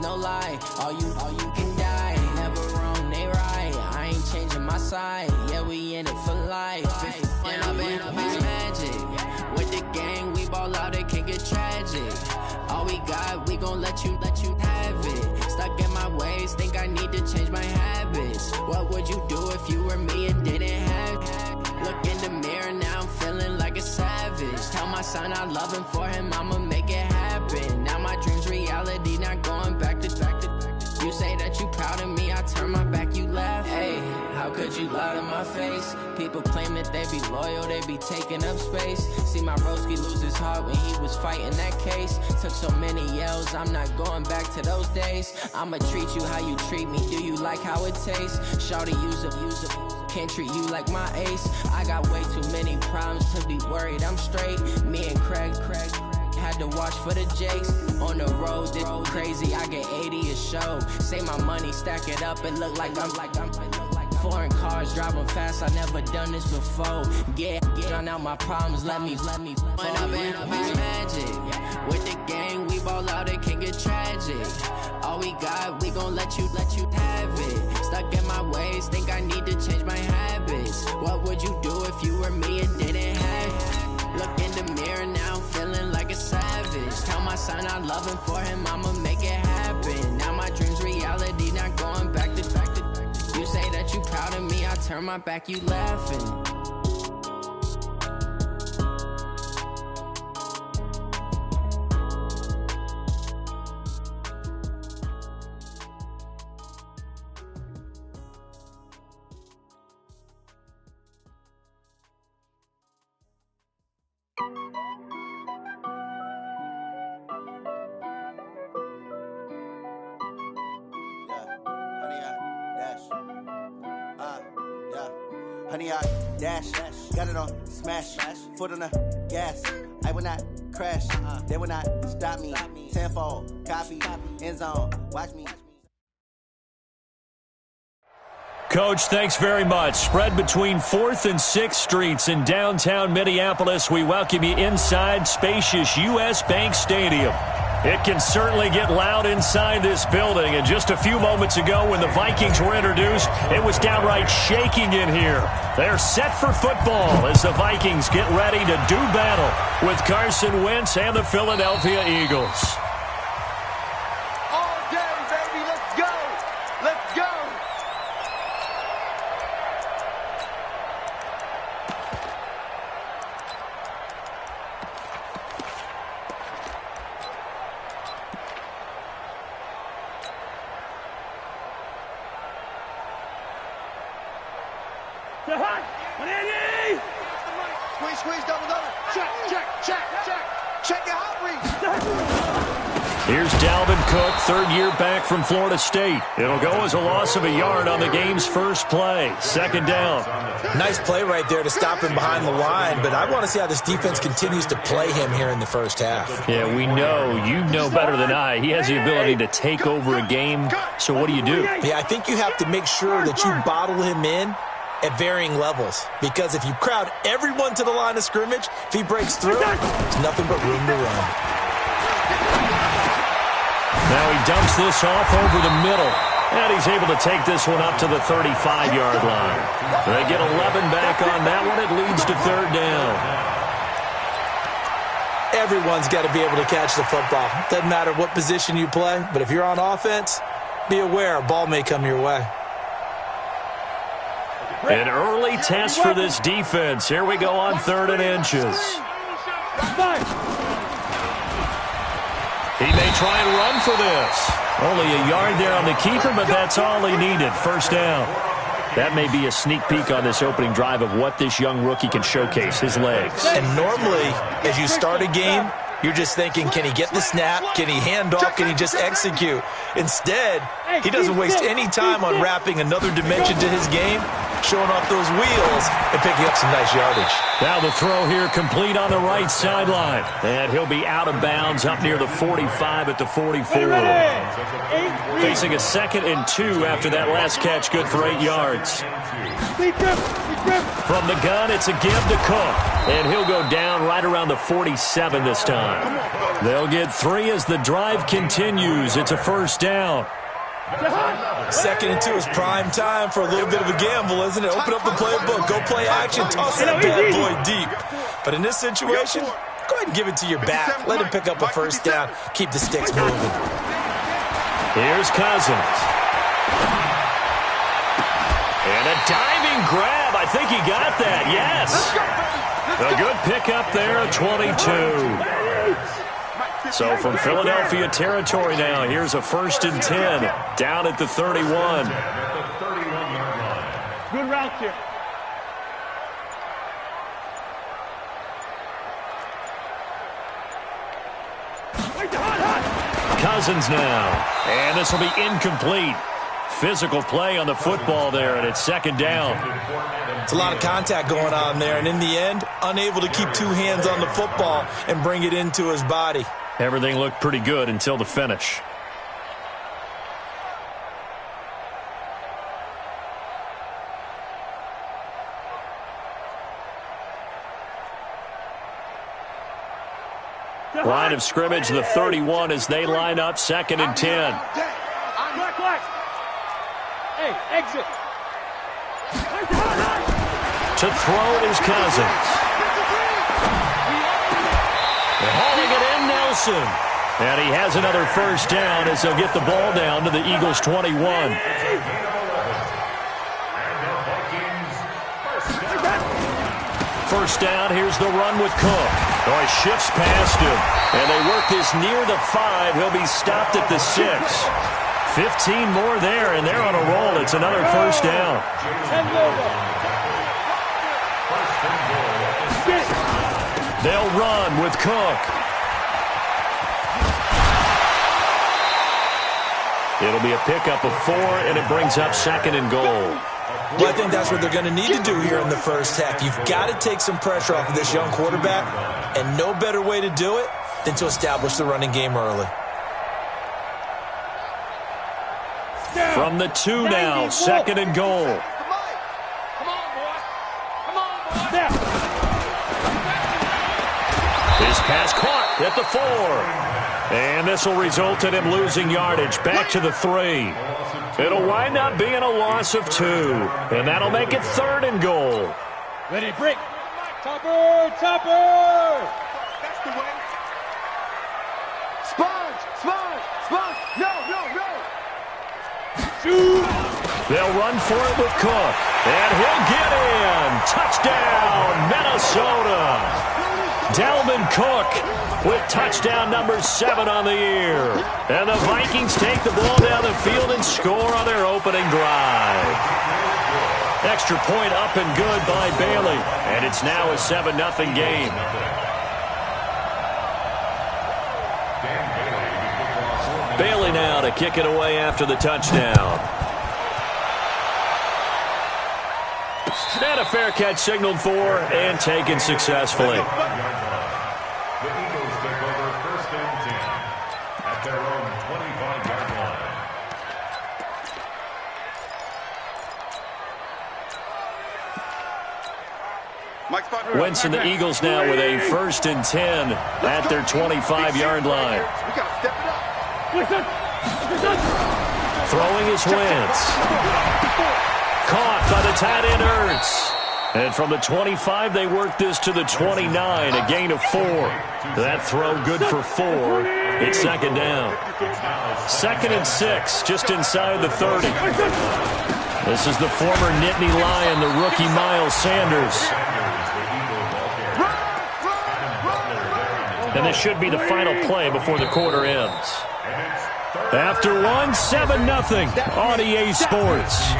no lie. All you can die. Never wrong, they right. I ain't changing my side. Yeah, we in it for life. And I've been magic. With the gang, we ball out, it can get tragic. All we got, we gon' let you have it. Stuck in my ways, think I need to change my habits. What would you do if you were me and didn't have it? Look in the mirror, now I'm feeling like a savage. Tell my son I love him, for him I'ma make it happen. Now my dream's reality, not going back to. You say that you proud of me, I turn my back, you laugh. Hey, how could you lie to my face? People claim that they be loyal, they be taking up space. See my broski lose his heart when he was fighting that case. Took so many yells, I'm not going back to those days. I'ma treat you how you treat me, do you like how it tastes? Shawty, use up, can't treat you like my ace. I got way too many problems to be worried, I'm straight. Me and Craig had to watch for the Jakes. On the road, this crazy, I get 80 a show. Say my money, stack it up, and look like I'm foreign cars, driving fast, I never done this before. Get drown out my problems, let me When I've been magic. With the gang, we ball out, it can get tragic. All we got, we gon' let you have it. Stuck in my ways, think I need to change my habits. What would you do if you were me and didn't have it? Look in the mirror, now I'm feeling like a savage. Tell my son I love him, for him I'ma make it happen. Now my dream's reality, not going back to. You say that you proud of me, I turn my back, you laughing. Honey, I dash, got it on smash, foot on the gas. I will not crash, they will not stop me. Tenfold, copy, end zone, watch me. Coach, thanks very much. Spread between 4th and 6th Streets in downtown Minneapolis. We welcome you inside spacious U.S. Bank Stadium. It can certainly get loud inside this building. And just a few moments ago when the Vikings were introduced, it was downright shaking in here. They're set for football as the Vikings get ready to do battle with Carson Wentz and the Philadelphia Eagles. All day, baby. Let's go. Let's go. Squeeze, double. Check your hot read. Here's Dalvin Cook, third year back from Florida State. It'll go as a loss of a yard on the game's first play. Second down. Nice play right there to stop him behind the line, but I want to see how this defense continues to play him here in the first half. Yeah, we know. You know better than I. He has the ability to take over a game. So what do? Yeah, I think you have to make sure that you bottle him in at varying levels, because if you crowd everyone to the line of scrimmage, if he breaks through, there's nothing but room to run. Now he dumps this off over the middle, and he's able to take this one up to the 35-yard line. They get 11 back on that one. It leads to third down. Everyone's got to be able to catch the football. Doesn't matter what position you play, but if you're on offense, be aware a ball may come your way. An early test for this defense. Here we go on 3rd and inches. He may try and run for this. Only a yard there on the keeper, but that's all he needed. First down. That may be a sneak peek on this opening drive of what this young rookie can showcase, his legs. And normally, as you start a game, you're just thinking, can he get the snap? Can he hand off? Can he just execute? Instead, he doesn't waste any time on wrapping another dimension to his game. showing off those wheels and picking up some nice yardage. Now the throw here complete on the right sideline. And he'll be out of bounds up near the 45 at the 44. Facing a 2nd and 2 after that last catch, good for 8 yards. From the gun, it's a give to Cook. And he'll go down right around the 47 this time. They'll get 3 as the drive continues. It's a first down. 2nd and 2 is prime time for a little bit of a gamble, isn't it? Open up the playbook, go play action, toss that bad boy deep. But in this situation, go ahead and give it to your back. Let him pick up a first down. Keep the sticks moving. Here's Cousins. And a diving grab. I think he got that. Yes. A good pickup there, 22. So from Philadelphia territory now, here's a 1st and 10 down at the 31. Good route here. Cousins now. And this will be incomplete. Physical play on the football there, and it's 2nd down. It's a lot of contact going on there, and in the end, unable to keep 2 hands on the football and bring it into his body. Everything looked pretty good until the finish. Line of scrimmage, the 31 as they line up 2nd and 10. Hey, exit. To throw is Cousins. They're hauling it in, Nelson. And he has another first down as they'll get the ball down to the Eagles' 21. First down, here's the run with Cook. Oh, he shifts past him. And they work this near the 5. He'll be stopped at the 6. 15 more there, and they're on a roll. It's another first down. They'll run with Cook. It'll be a pickup of 4, and it brings up 2nd and goal. Well, I think that's what they're going to need to do here in the first half. You've got to take some pressure off of this young quarterback, and no better way to do it than to establish the running game early. From the 2 now, 2nd and goal. Come on, boy. Come on, boy. His pass caught at the 4. And this will result in him losing yardage back to the 3. It'll wind up being a loss of 2. And that'll make it 3rd and goal. Ready, break. Topper, topper. That's the way. Sponge, sponge, sponge. No, no, no. They'll run for it with Cook. And he'll get in. Touchdown, Minnesota. Dalvin Cook with touchdown number 7 on the year. And the Vikings take the ball down the field and score on their opening drive. Extra point up and good by Bailey. And it's now a 7-0 game. Bailey now to kick it away after the touchdown. And a fair catch signaled for and taken successfully. The Eagles take over 1st and 10 at their own 25-yard line. Wentz and the Eagles now with a 1st and 10 at their 25-yard line. We got to step it up. Throwing is Wentz. Caught by the tight end Ertz. And from the 25, they work this to the 29, a gain of 4. That throw good for 4. It's 2nd down. 2nd and 6, just inside the 30. This is the former Nittany Lion, the rookie Miles Sanders. And this should be the final play before the quarter ends. After 1, 7-0 on EA Sports.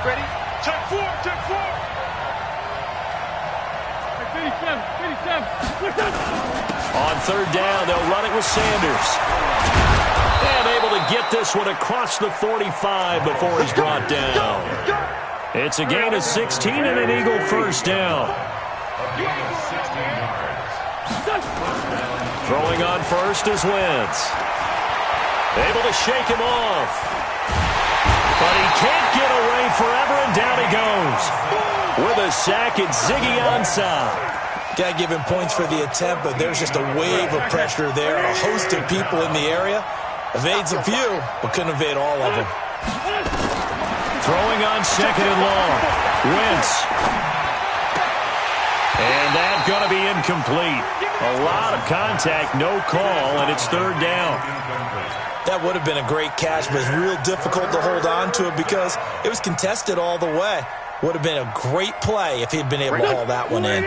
Ready? Check 4, check 4. 57, 57. On third down, they'll run it with Sanders. And able to get this one across the 45 before he's brought down. It's a gain of 16 and an Eagle first down. Throwing on first is Wentz. Able to shake him off. But he can't get away forever, and down he goes. With a sack, it's Ziggy Ansah. Got to give him points for the attempt, but there's just a wave of pressure there. A host of people in the area. Evades a few, but couldn't evade all of them. Throwing on second and long. Wentz. And that's going to be incomplete. A lot of contact, no call, and it's third down. That would have been a great catch, but it's real difficult to hold on to it because it was contested all the way. Would have been a great play if he'd been able to haul that one in.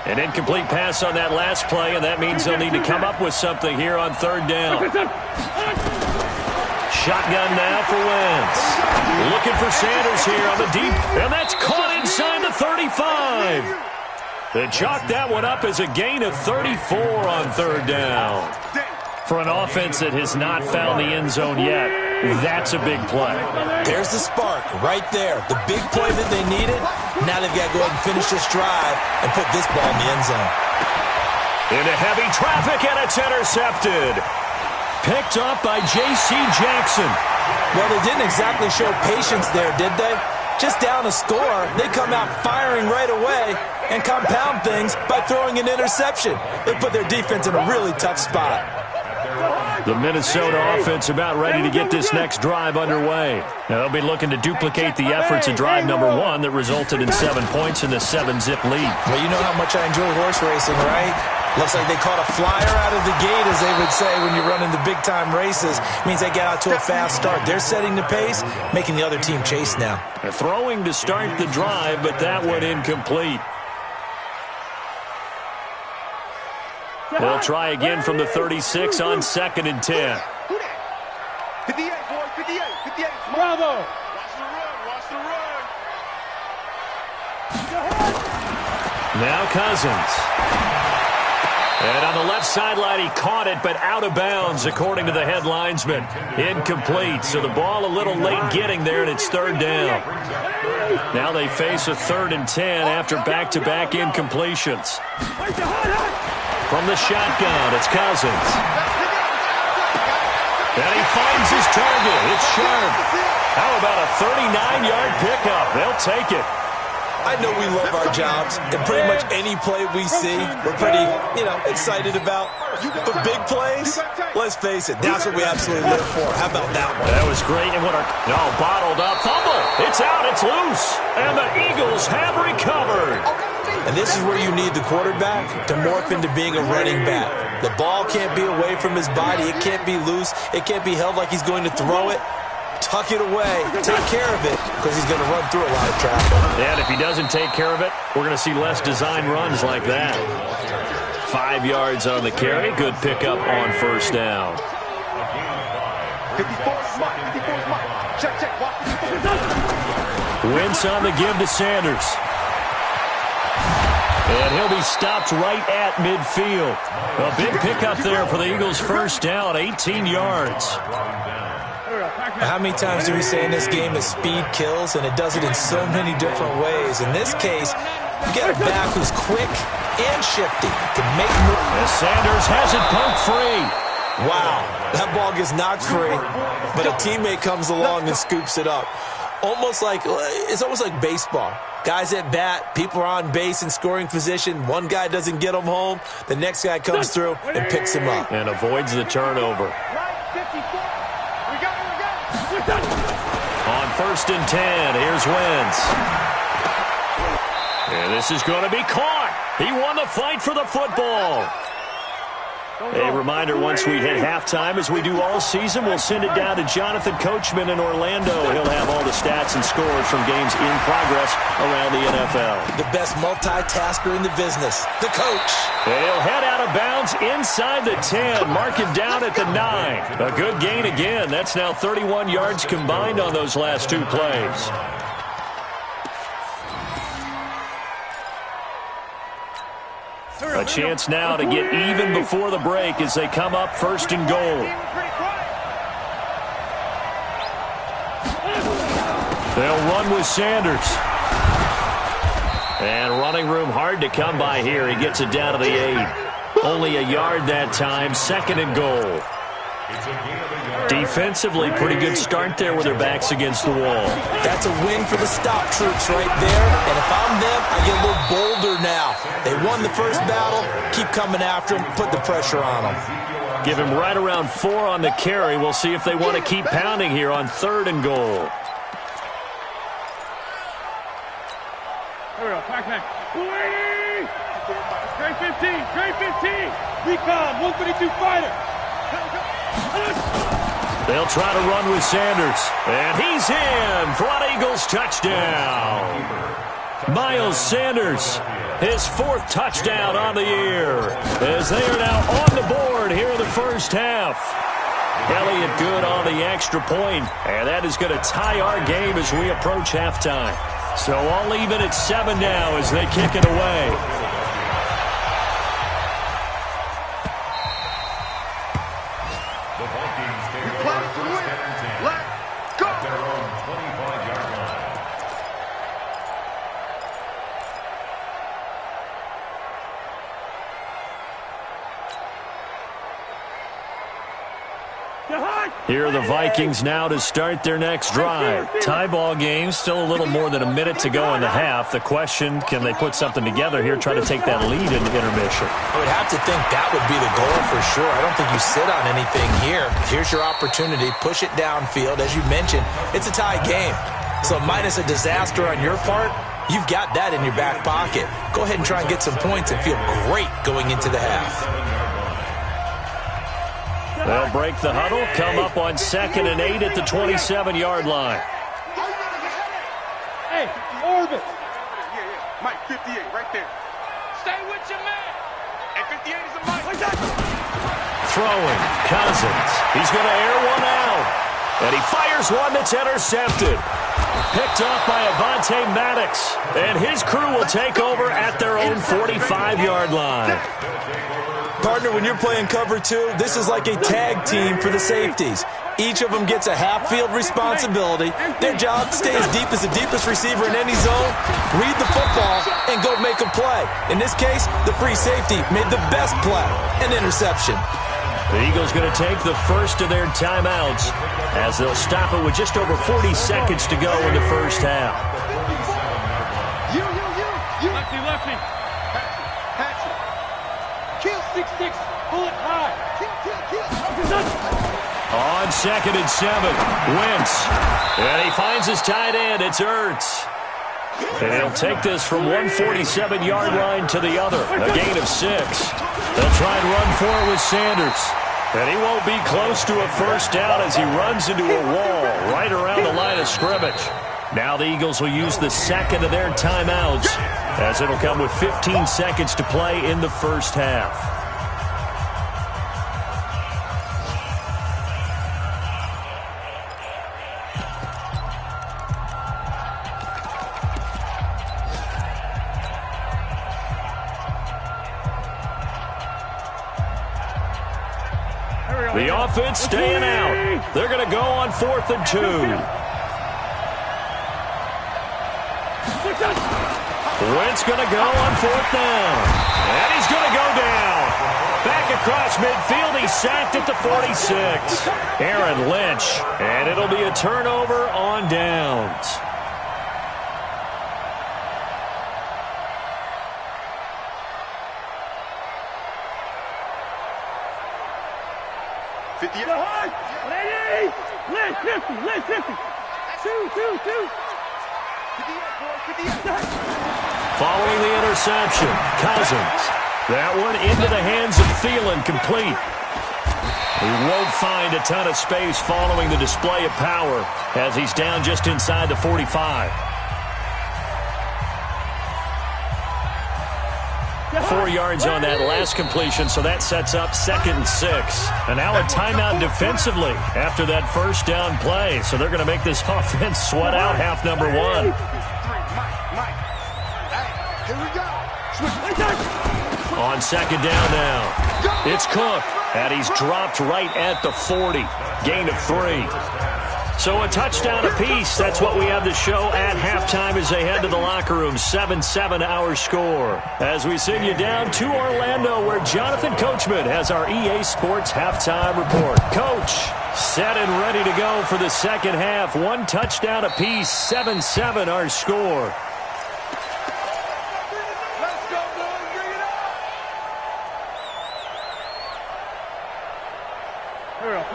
An incomplete pass on that last play, and that means they'll need to come up with something here on third down. Shotgun now for Wentz. Looking for Sanders here on the deep, and that's caught inside the 35. They chalk that one up as a gain of 34 on third down. For an offense that has not found the end zone yet, that's a big play. There's the spark right there. The big play that they needed. Now they've got to go ahead and finish this drive and put this ball in the end zone. Into heavy traffic, and it's intercepted. Picked up by J.C. Jackson. Well, they didn't exactly show patience there, did they? Just down a score, they come out firing right away and compound things by throwing an interception. They put their defense in a really tough spot. The Minnesota offense about ready to get this next drive underway. Now, they'll be looking to duplicate the efforts of drive number one that resulted in 7 points in the 7-zip lead. Well, you know how much I enjoy horse racing, right? Looks like they caught a flyer out of the gate, as they would say when you're running the big-time races. Means they get out to a fast start. They're setting the pace, making the other team chase now. They're throwing to start the drive, but that one incomplete. They'll try again from the 36 on 2nd and 10. 58, boy, 58, 58. Bravo. Watch the run, watch the run. Now Cousins. And on the left sideline, he caught it, but out of bounds, according to the head linesman. Incomplete, so the ball a little late getting there, and it's third down. Now they face a 3rd and 10 after back-to-back incompletions. From the shotgun, it's Cousins. And he finds his target. It's Sharp. How about a 39-yard pickup? They'll take it. I know we love our jobs, and pretty much any play we see, we're pretty, excited about. But big plays, let's face it, that's what we absolutely live for. How about that one? That was great. And bottled up. Fumble. It's out. It's loose. And the Eagles have recovered. And this is where you need the quarterback to morph into being a running back. The ball can't be away from his body. It can't be loose. It can't be held like he's going to throw it. Tuck it away. Take care of it because he's going to run through a lot of traffic. And if he doesn't take care of it, we're going to see less design runs like that. 5 yards on the carry. Good pickup on first down. 54 smart, 54 smart. Check, check. Wentz on the give to Sanders. And he'll be stopped right at midfield. A big pickup there for the Eagles' first down, 18 yards. How many times do we say in this game that speed kills, and it does it in so many different ways? In this case, you get a back who's quick and shifty. Can make moves. And Sanders has it poked free. Wow, that ball gets knocked free, but a teammate comes along and scoops it up. It's almost like baseball. Guys at bat, people are on base in scoring position. One guy doesn't get them home. The next guy comes through and picks him up. And avoids the turnover. On 1st and 10, here's Wentz. And this is going to be caught. He won the fight for the football. A reminder, once we hit halftime, as we do all season, we'll send it down to Jonathan Coachman in Orlando. He'll have all the stats and scores from games in progress around the NFL. The best multitasker in the business, the coach. He'll head out of bounds inside the 10, mark him down at the 9. A good gain again. That's now 31 yards combined on those last 2 plays. A chance now to get even before the break as they come up first and goal. They'll run with Sanders. And running room hard to come by here. He gets it down to the 8. Only a yard that time, second and goal. Defensively, pretty good start there with their backs against the wall. That's a win for the stop troops right there. And if I'm them, I get a little bolder now. They won the first battle. Keep coming after them. Put the pressure on them. Give him right around 4 on the carry. We'll see if they want to keep pounding here on third and goal. Here we go. Pac-Man. 280! Straight 15. Straight 15. Recon. 152 fighter. They'll try to run with Sanders. And he's in for an Eagles touchdown. Miles Sanders, his 4th touchdown on the year, as they are now on the board here in the first half. Elliott good on the extra point, and that is going to tie our game as we approach halftime. So all even at 7 now as they kick it away. The Vikings take over first and 10 at their own 25-yard line. Here are the Vikings now to start their next drive. Tie ball game, still a little more than a minute to go in the half. The question, can they put something together here, try to take that lead into intermission? I would have to think that would be the goal for sure. I don't think you sit on anything here. Here's your opportunity. Push it downfield. As you mentioned, it's a tie game. So minus a disaster on your part, you've got that in your back pocket. Go ahead and try and get some points and feel great going into the half. They'll break the huddle, come up on 2nd and 8 at the 27-yard line. Hey, orbit. Yeah. Mike, 58, right there. Stay with your man. And 58 is a Mike. Throwing, Cousins. He's going to air one out. And he fires one that's intercepted. Picked off by Avonte Maddox. And his crew will take over at their own 45-yard line. Partner, when you're playing cover 2, this is like a tag team for the safeties. Each of them gets a half-field responsibility. Their job, stay as deep as the deepest receiver in any zone, read the football, and go make a play. In this case, the free safety made the best play, an interception. The Eagles going to take the first of their timeouts as they'll stop it with just over 40 seconds to go in the first half. Lefty. Kill 6-6. Pull it high. On 2nd and 7, Wentz. And he finds his tight end. It's Ertz. And he'll take this from 147-yard line to the other. A gain of 6. They'll try and run for it with Sanders. And he won't be close to a first down as he runs into a wall right around the line of scrimmage. Now the Eagles will use the second of their timeouts as it'll come with 15 seconds to play in the first half. The offense staying out. They're going to go on 4th and 2. Wentz going to go on 4th down. And he's going to go down. Back across midfield. He's sacked at the 46. Aaron Lynch. And it'll be a turnover on downs. Lynch 50. 2. Following the interception, Cousins. That one into the hands of Thielen, complete. He won't find a ton of space following the display of power as he's down just inside the 45. 4 yards on that last completion, so that sets up 2nd and 6. And now a timeout defensively after that first down play. So they're going to make this offense sweat out half number 1. Mike. Hey, here we go. Switch. On second down now. It's Cook, and he's dropped right at the 40. Gain of 3. So a touchdown apiece. That's what we have to show at halftime as they head to the locker room. 7-7 our score. As we send you down to Orlando, where Jonathan Coachman has our EA Sports halftime report. Coach, set and ready to go for the second half. 1 touchdown apiece. 7-7 our score.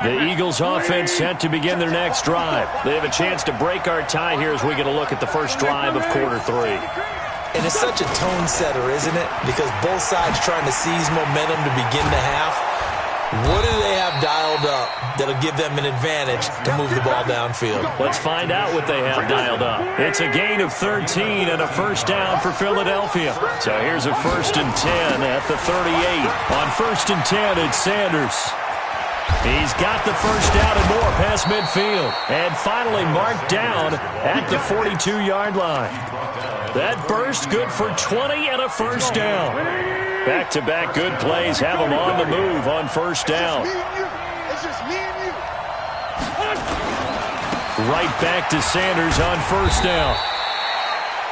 The Eagles offense set to begin their next drive. They have a chance to break our tie here as we get a look at the first drive of quarter 3. And it's such a tone setter, isn't it? Because both sides trying to seize momentum to begin the half. What do they have dialed up that'll give them an advantage to move the ball downfield? Let's find out what they have dialed up. It's a gain of 13 and a first down for Philadelphia. So here's a 1st and 10 at the 38. On 1st and 10, it's Sanders. He's got the first down and more past midfield. And finally marked down at the 42-yard line. That burst good for 20 and a first down. Back-to-back good plays have him on the move on first down. It's just me and you. Right back to Sanders on first down.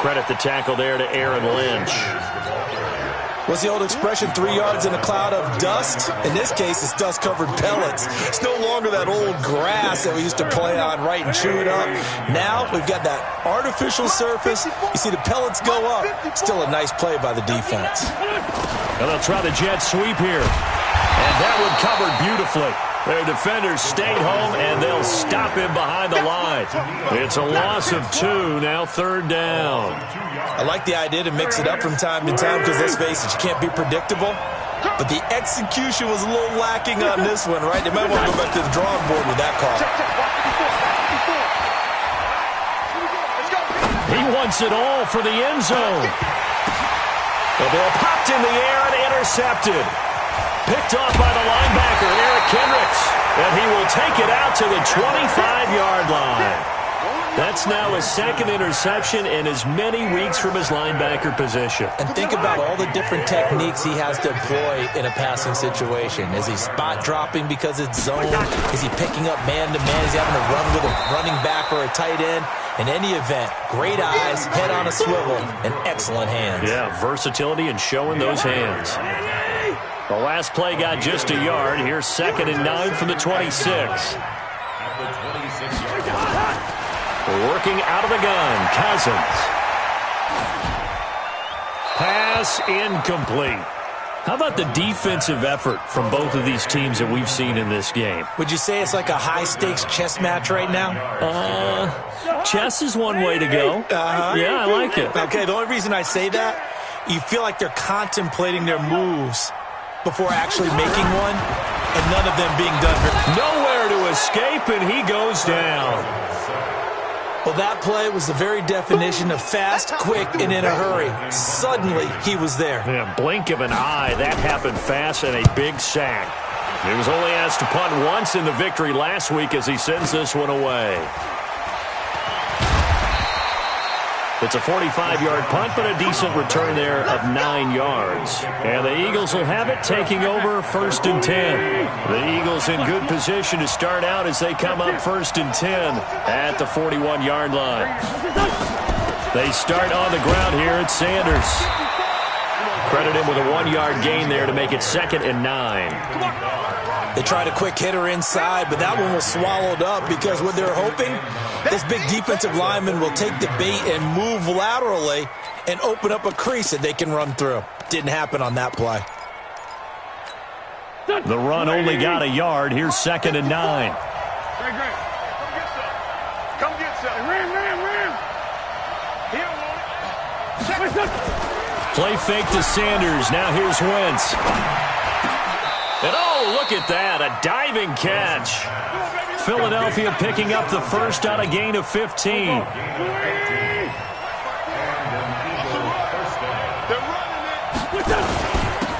Credit the tackle there to Aaron Lynch. What's the old expression, 3 yards in a cloud of dust? In this case, it's dust-covered pellets. It's no longer that old grass that we used to play on, right, and chew it up. Now we've got that artificial surface. You see the pellets go up. Still a nice play by the defense. And they'll try the jet sweep here. And that one covered beautifully. Their defenders stayed home, and they'll stop him behind the line. It's a loss of 2, now 3rd down. I like the idea to mix it up from time to time because, let's face it, you can't be predictable. But the execution was a little lacking on this one, right? They might want to go back to the drawing board with that call. He wants it all for the end zone. The ball popped in the air and intercepted. Picked off by the linebacker, Eric Kendricks. And he will take it out to the 25-yard line. That's now his 2nd interception in as many weeks from his linebacker position. And think about all the different techniques he has to employ in a passing situation. Is he spot dropping because it's zone? Is he picking up man-to-man? Is he having to run with a running back or a tight end? In any event, great eyes, head on a swivel, and excellent hands. Yeah, versatility and showing those hands. The last play got just a yard. Here's 2nd and 9 from the 26. Working out of the gun, Cousins. Pass incomplete. How about the defensive effort from both of these teams that we've seen in this game? Would you say it's like a high-stakes chess match right now? Chess is one way to go. Yeah, I like it. Okay, the only reason I say that, you feel like they're contemplating their moves before actually making one, and none of them being done. Nowhere to escape, and he goes down. Well, that play was the very definition of fast, quick, and in a hurry. Suddenly, he was there. Yeah, blink of an eye. That happened fast and a big sack. He was only asked to punt once in the victory last week as he sends this one away. It's a 45-yard punt, but a decent return there of 9 yards. And the Eagles will have it, taking over 1st and 10. The Eagles in good position to start out as they come up 1st and 10 at the 41-yard line. They start on the ground here at Sanders. Credit him with a 1-yard gain there to make it 2nd and 9. They tried a quick hitter inside, but that one was swallowed up because what they're hoping, this big defensive lineman will take the bait and move laterally and open up a crease that they can run through. Didn't happen on that play. The run only got a yard. Here's 2nd and 9. Come get some. Ram. He don't want it. Play fake to Sanders. Now here's Wentz. And oh, look at that, a diving catch. Philadelphia picking up the first on a gain of 15.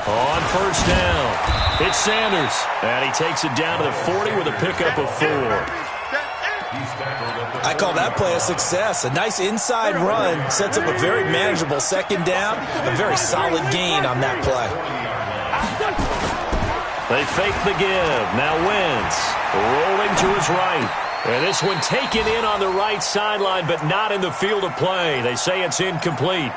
On first down, it's Sanders. And he takes it down to the 40 with a pickup of 4. I call that play a success. A nice inside run sets up a very manageable second down, a very solid gain on that play. They fake the give. Now Wentz rolling to his right. And this one taken in on the right sideline, but not in the field of play. They say it's incomplete.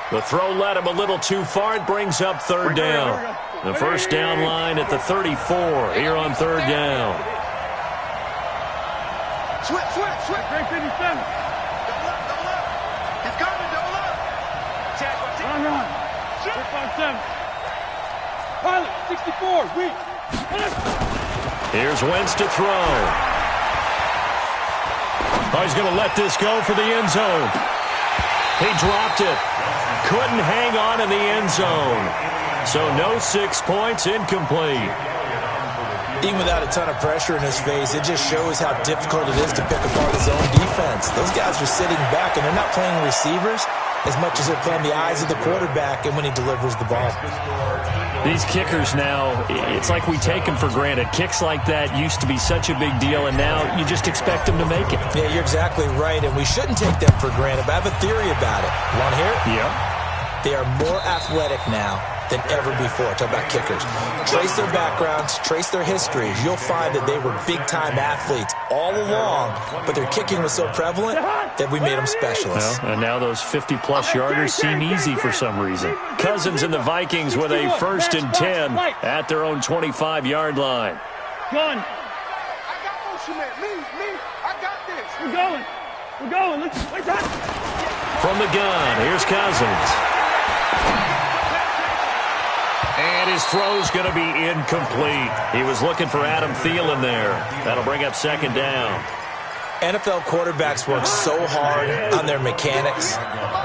The throw led him a little too far. It brings up third down. The first down line at the 34 here on third down. Switch. Great 57. Double up. He's coming, double up. Run. 657. Pilot, 64, weak. Here's Wentz to throw. Oh, he's going to let this go for the end zone. He dropped it. Couldn't hang on in the end zone. So no 6 points, incomplete. Even without a ton of pressure in his face, it just shows how difficult it is to pick apart his own defense. Those guys are sitting back, and they're not playing receivers as much as they're playing the eyes of the quarterback and when he delivers the ball. These kickers now, it's like we take them for granted. Kicks like that used to be such a big deal, and now you just expect them to make it. Yeah, you're exactly right, and we shouldn't take them for granted, but I have a theory about it. You want to hear it? Yeah. They are more athletic now than ever before. Talk about kickers. Trace their backgrounds, trace their histories. You'll find that they were big-time athletes all along, but their kicking was so prevalent that we made them specialists. Well, and now those 50-plus yarders seem easy for some reason. Cousins and the Vikings with a 1st and 10 at their own 25-yard line. Gun. I got motion, man. Me. I got this. We're going. Let's run. From the gun, here's Cousins. And his throw's going to be incomplete. He was looking for Adam Thielen there. That'll bring up second down. NFL quarterbacks work so hard on their mechanics,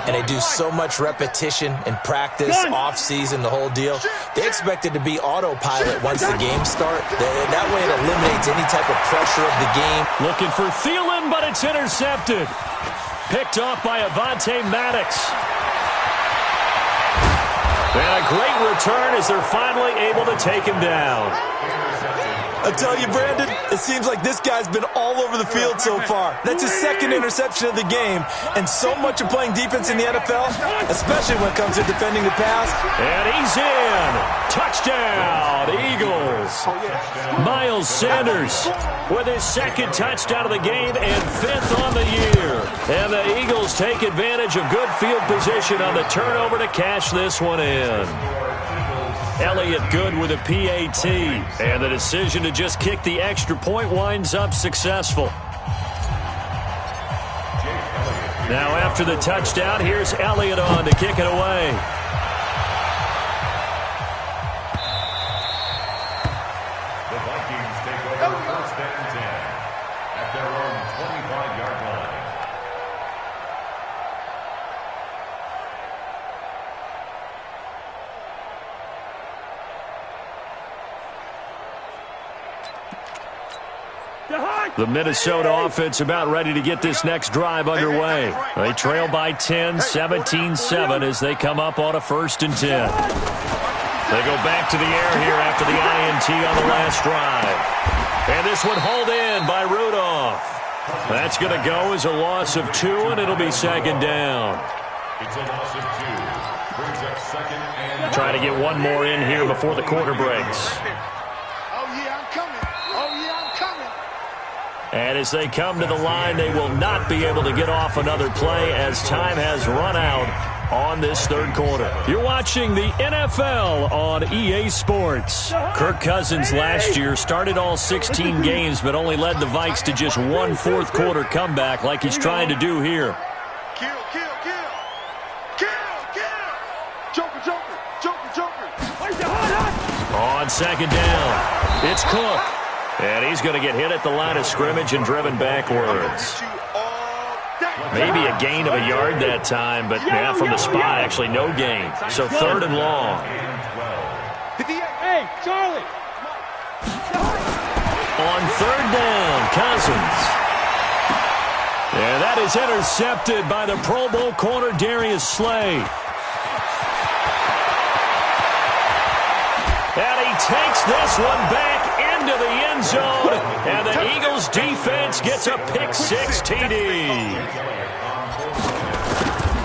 and they do so much repetition and practice, off-season, the whole deal. They expect it to be autopilot once the game starts. That way it eliminates any type of pressure of the game. Looking for Thielen, but it's intercepted. Picked off by Avonte Maddox. And a great return as they're finally able to take him down. I tell you, Brandon, it seems like this guy's been all over the field so far. That's his second interception of the game, and so much of playing defense in the NFL, especially when it comes to defending the pass. And he's in. Touchdown, Eagles. Miles Sanders with his second touchdown of the game and 5th on the year. And the Eagles take advantage of good field position on the turnover to cash this one in. Elliott good with a PAT, and the decision to just kick the extra point winds up successful. Now after the touchdown, here's Elliott on to kick it away. The Vikings take over 1st and 10 at their own 25-yard line. The Minnesota offense about ready to get this next drive underway. They trail by 10, 17-7 as they come up on a 1st and 10. They go back to the air here after the INT on the last drive. And this one hauled in by Rudolph. That's going to go as a loss of 2, and it'll be second down. It's a loss of 2. Brings up second and... Trying to get one more in here before the quarter breaks. And as they come to the line, they will not be able to get off another play as time has run out on this third quarter. You're watching the NFL on EA Sports. Kirk Cousins last year started all 16 games, but only led the Vikes to just one fourth-quarter comeback like he's trying to do here. Kill. Joker. On second down, it's Cook. And he's going to get hit at the line of scrimmage and driven backwards. Maybe a gain of a yard that time, but yeah, from the spot, actually no gain. So 3rd and long. Hey, Charlie. On 3rd down, Cousins. And that is intercepted by the Pro Bowl corner, Darius Slay. And he takes this one back into the end zone, and the Eagles defense gets a pick-6 TD.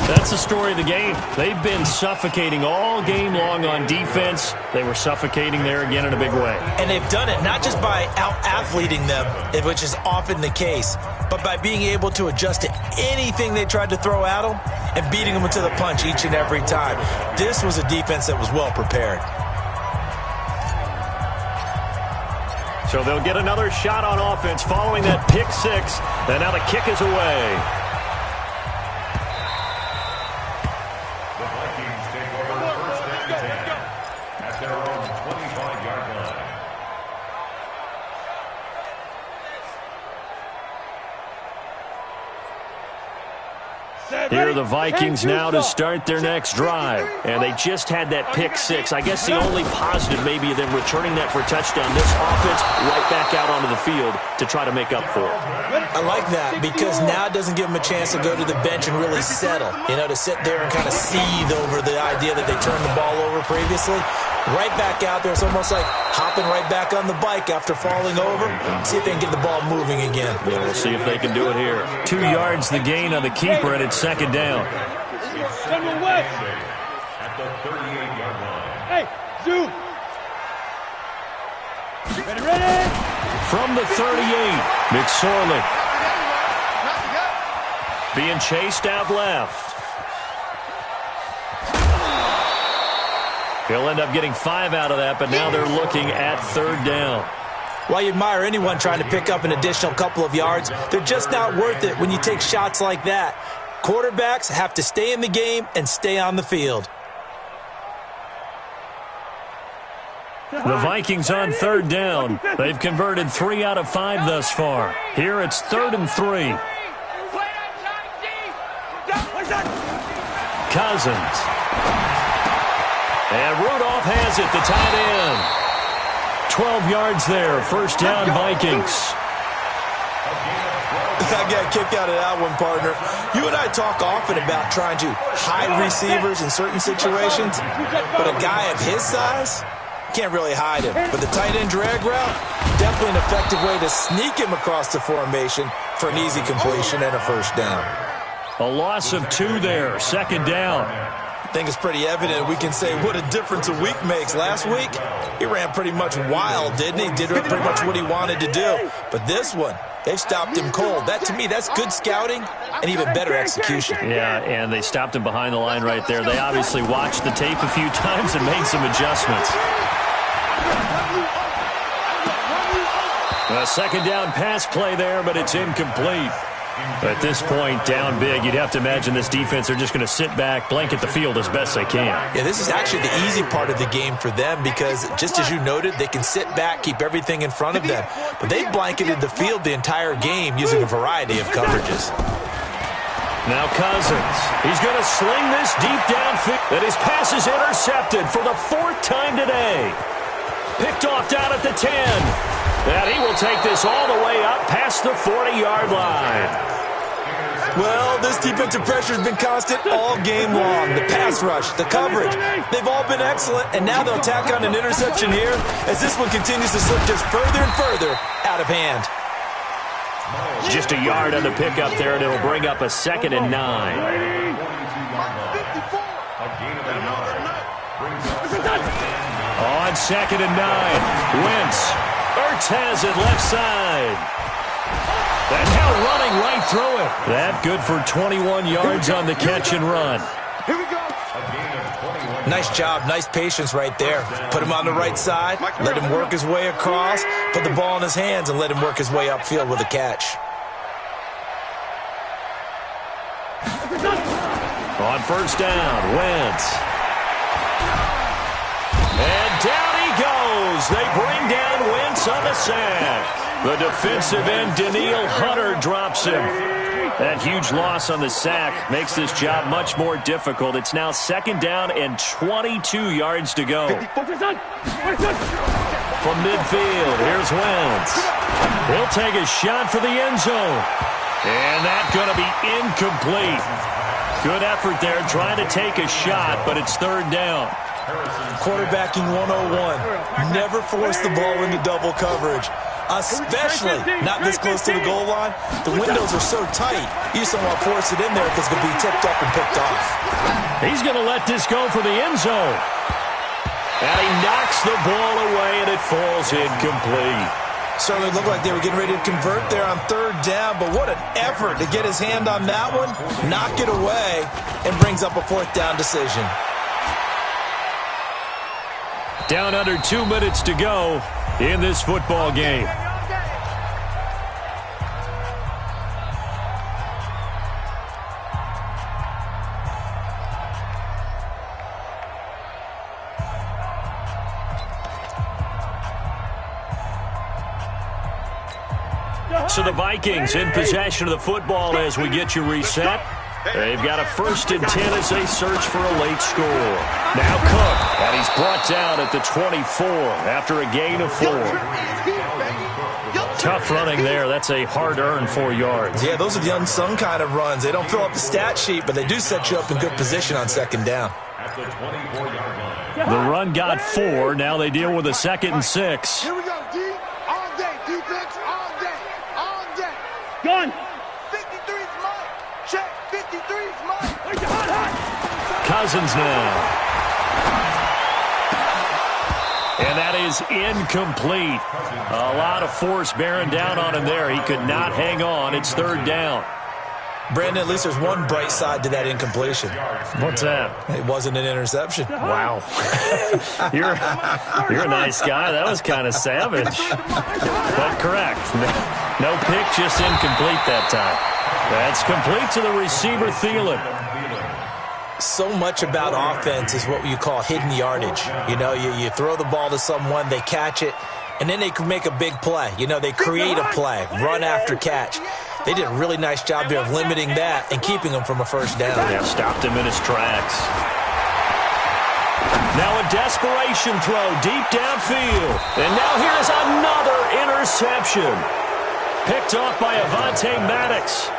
That's the story of the game. They've been suffocating all game long on defense. They were suffocating there again in a big way. And they've done it not just by out-athleting them, which is often the case, but by being able to adjust to anything they tried to throw at them and beating them to the punch each and every time. This was a defense that was well prepared. So they'll get another shot on offense following that pick-6, and now the kick is away. The Vikings take over first and 10 at their own 25-yard line. Here are the Vikings now to start their next drive. And they just had that pick-6. I guess the only positive maybe of them returning that for a touchdown. This offense right back out onto the field to try to make up for it. I like that because now it doesn't give them a chance to go to the bench and really settle. You know, to sit there and kind of seethe over the idea that they turned the ball over previously. Right back out there. It's almost like hopping right back on the bike after falling over. See if they can get the ball moving again. Yeah, we'll see if they can do it here. 2 yards the gain on the keeper, and it's second down. At the 38-yard line. Hey, Zoo. Ready. From the 38, McSorley. Being chased out left. He'll end up getting 5 out of that, but now they're looking at third down. While you admire anyone trying to pick up an additional couple of yards, they're just not worth it when you take shots like that. Quarterbacks have to stay in the game and stay on the field. The Vikings on third down. They've converted 3 out of 5 thus far. Here it's 3rd and 3. Cousins. And Rudolph has it, the tight end. 12 yards there, first down Vikings. I got a kick out of that one, partner. You and I talk often about trying to hide receivers in certain situations, but a guy of his size can't really hide him. But the tight end drag route, definitely an effective way to sneak him across the formation for an easy completion and a first down. A loss of 2 there, second down. I think it's pretty evident we can say what a difference a week makes. Last week, he ran pretty much wild, didn't he? Did pretty much what he wanted to do. But this one, they've stopped him cold. That, to me, that's good scouting and even better execution. Yeah, and they stopped him behind the line right there. They obviously watched the tape a few times and made some adjustments. A second down pass play there, but it's incomplete. At this point, down big, you'd have to imagine this defense are just going to sit back, blanket the field as best they can. Yeah, this is actually the easy part of the game for them because, just as you noted, they can sit back, keep everything in front of them. But they blanketed the field the entire game using a variety of coverages. Now Cousins. He's going to sling this deep downfield. And his pass is intercepted for the 4th time today. Picked off down at the 10. And he will take this all the way up past the 40-yard line. Well, this defensive pressure has been constant all game long. The pass rush, the coverage, they've all been excellent, and now they'll tack on an interception here as this one continues to slip just further and further out of hand. Just a yard on the pickup there, and it'll bring up a 2nd and 9. On 2nd and 9, Wentz. Ertz has it left side. And now running right through it. That good for 21 yards on the catch and run. Here we go. Nice job, nice patience right there. Put him on the right side, let him work his way across, put the ball in his hands, and let him work his way upfield with a catch. On first down, Wentz. And down he goes. They bring down Wentz on the sack. The defensive end, Danielle Hunter, drops him. That huge loss on the sack makes this job much more difficult. It's now 2nd down and 22 yards to go. From midfield, here's Wentz. He'll take a shot for the end zone. And that's going to be incomplete. Good effort there trying to take a shot, but it's 3rd down. Quarterbacking 101. Never force the ball into double coverage, especially not this close to the goal line. The windows are so tight, you just don't want to force it in there because it could be tipped up and picked off. He's going to let this go for the end zone. And he knocks the ball away, and it falls incomplete. Certainly looked like they were getting ready to convert there on third down, but what an effort to get his hand on that one, knock it away, and brings up a fourth down decision. Down under 2 minutes to go in this football game. So the Vikings in possession of the football as we get you reset. They've got a 1st and 10 as they search for a late score. Now Cook, and he's brought down at the 24 after a gain of 4. Tough running there. That's a hard-earned 4 yards. Yeah, those are the unsung kind of runs. They don't fill up the stat sheet, but they do set you up in good position on second down. At the 24-yard line. The run got 4. Now they deal with a 2nd and 6. Here we go, D. All day. Defense, all day. All day. Gun. 53's mine. Check. 53's mine. Wait, hot. Cousins now. And that is incomplete. A lot of force bearing down on him there. He could not hang on. It's 3rd down. Brandon, at least there's one bright side to that incompletion. What's that? It wasn't an interception. Wow. You're a nice guy. That was kind of savage. But correct. No pick, just incomplete that time. That's complete to the receiver, Thielen. So much about offense is what you call hidden yardage. You know, you throw the ball to someone, they catch it, and then they can make a big play. You know, they create a play, run after catch. They did a really nice job here of limiting that and keeping him from a first down. Yeah, stopped him in his tracks. Now a desperation throw deep downfield. And now here's another interception. Picked off by Avonte Maddox.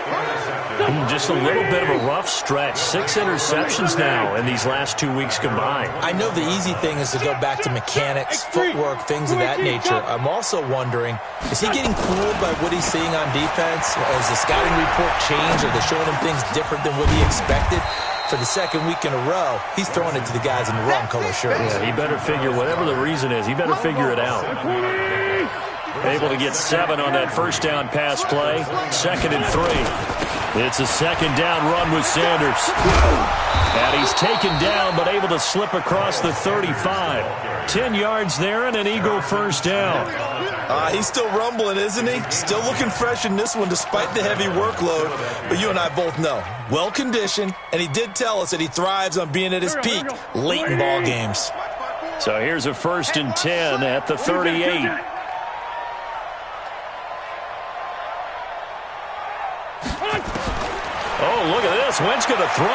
Just a little bit of a rough stretch. 6 interceptions now in these last 2 weeks combined. I know the easy thing is to go back to mechanics, footwork, things of that nature. I'm also wondering, is he getting fooled by what he's seeing on defense? Has the scouting report changed? Are they showing him things different than what he expected? For the 2nd week in a row, he's throwing it to the guys in the wrong color shirts. Yeah, he better figure, whatever the reason is, he better figure it out. Able to get 7 on that first down pass play. 2nd and 3. It's a 2nd down run with Sanders. And he's taken down, but able to slip across the 35. 10 yards there and an Eagle first down. He's still rumbling, isn't he? Still looking fresh in this one despite the heavy workload. But you and I both know, well-conditioned, and he did tell us that he thrives on being at his peak late in ball games. So here's a 1st and 10 at the 38. Oh, look at this. Wentz going to throw.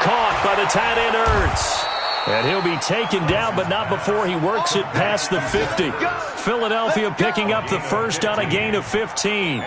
Caught by the tight end Ertz. And he'll be taken down, but not before he works it past the 50. Philadelphia picking up the first on a gain of 15.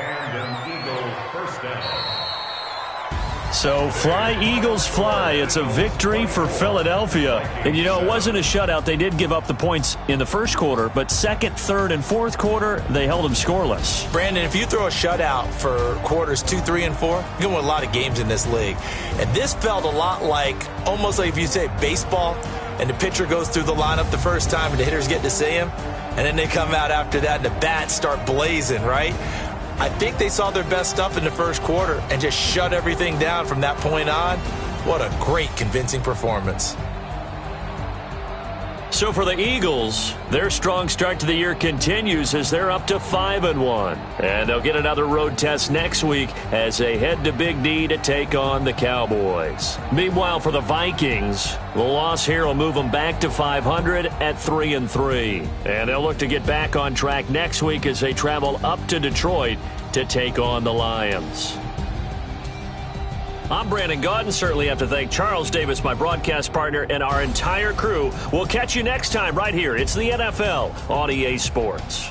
So fly, Eagles, fly. It's a victory for Philadelphia. And, you know, it wasn't a shutout. They did give up the points in the first quarter, but 2nd, 3rd, and 4th quarter, they held them scoreless. Brandon, if you throw a shutout for quarters 2, 3, and 4, you're going to win a lot of games in this league. And this felt a lot like, almost like if you say baseball, and the pitcher goes through the lineup the first time and the hitters get to see him, and then they come out after that and the bats start blazing, right? I think they saw their best stuff in the first quarter and just shut everything down from that point on. What a great, convincing performance. So for the Eagles, their strong start to the year continues as they're up to 5-1. And they'll get another road test next week as they head to Big D to take on the Cowboys. Meanwhile, for the Vikings, the loss here will move them back to 500 at 3-3. And they'll look to get back on track next week as they travel up to Detroit to take on the Lions. I'm Brandon Gaudin. Certainly have to thank Charles Davis, my broadcast partner, and our entire crew. We'll catch you next time right here. It's the NFL on EA Sports.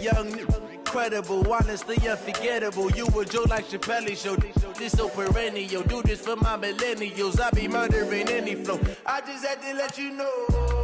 young, incredible, honestly unforgettable. You a Joe like Chappelle show. This so perennial. Do this for my millennials. I be murdering any flow. I just had to let you know.